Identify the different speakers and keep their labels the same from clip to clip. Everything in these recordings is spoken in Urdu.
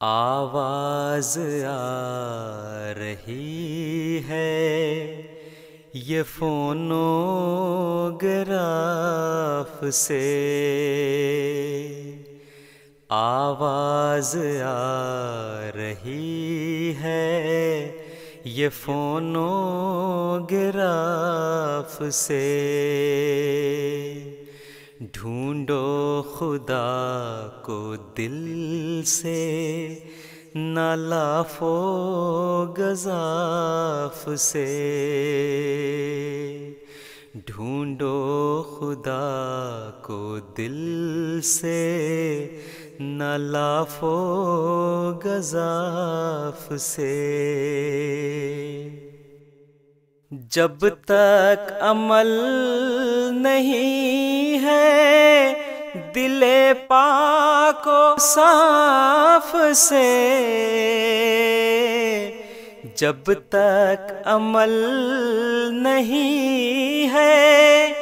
Speaker 1: آواز آ رہی ہے یہ فونوگراف سے، آواز آ رہی ہے یہ فونوگراف سے، ڈھونڈو خدا کو دل سے نہ لاف و گزاف سے، ڈھونڈو خدا کو دل سے نہ لاف و گزاف سے، جب تک عمل نہیں ہے دل پاک و صاف سے، جب تک عمل نہیں ہے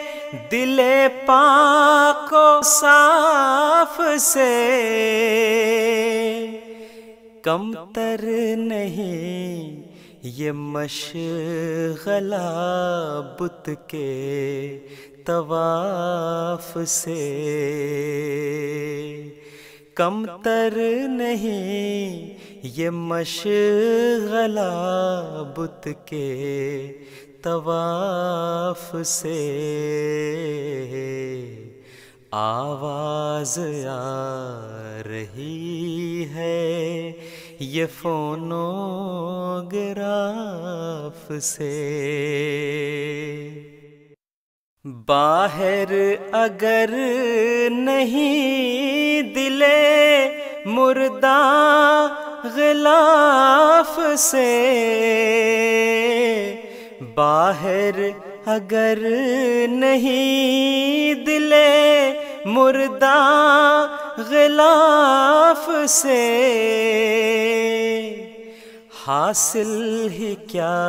Speaker 1: دل پاک و صاف سے، کم تر نہیں یہ مشغلہ بت کے طواف سے، کم تر نہیں یہ مشغلہ بت کے طواف سے، آواز آ رہی ہے یہ فونوگراف سے، باہر اگر نہیں دل مردہ غلاف سے، باہر اگر نہیں دل مردہ غلاف سے، حاصل ہی کیا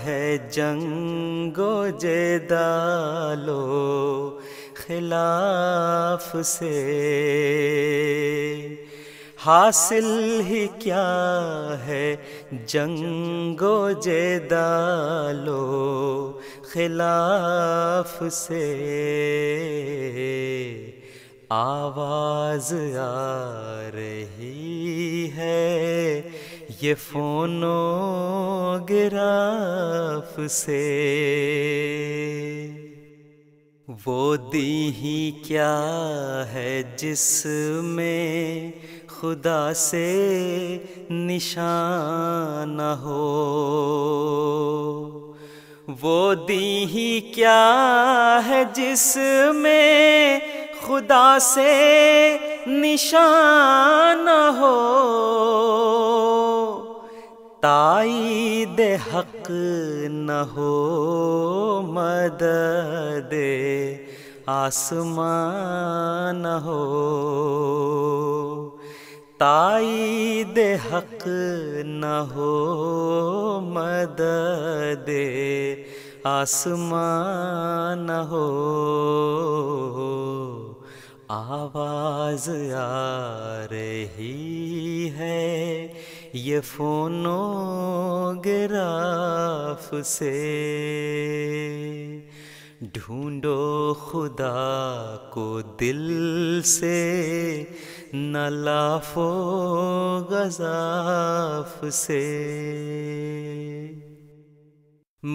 Speaker 1: ہے جنگ و جدال و خلاف سے، حاصل ہی کیا ہے جنگ و جدال و خلاف سے، آواز آ رہی ہے یہ فونوگراف سے، وہ دیہی کیا ہے جس میں خدا سے نشان نہ ہو، وہ دیہی کیا ہے جس میں خدا سے نشان نہ ہو، تائید حق نہ ہو مدد آسمان نہ ہو، تائید حق نہ ہو مدد آسمان نہ ہو، آواز آ رہی ہے یہ فونوگراف سے، ڈھونڈو خدا کو دل سے نہ لاف و گزاف سے،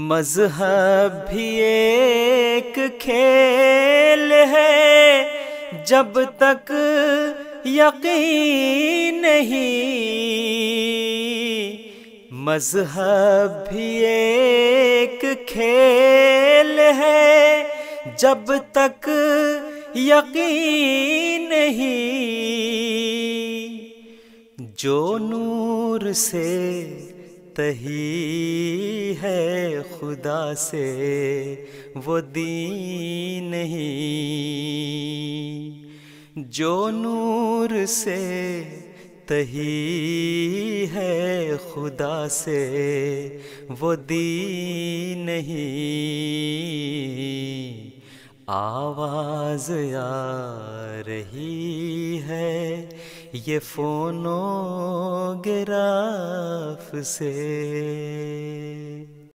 Speaker 1: مذہب بھی ایک کھیل ہے جب تک یقین نہیں، مذہب بھی ایک کھیل ہے جب تک یقین نہیں، جو نور سے تہی ہے خدا سے وہ دین نہیں، جو نور سے تہی ہے خدا سے وہ دین نہیں، آواز آ رہی ہے یہ فونوگراف سے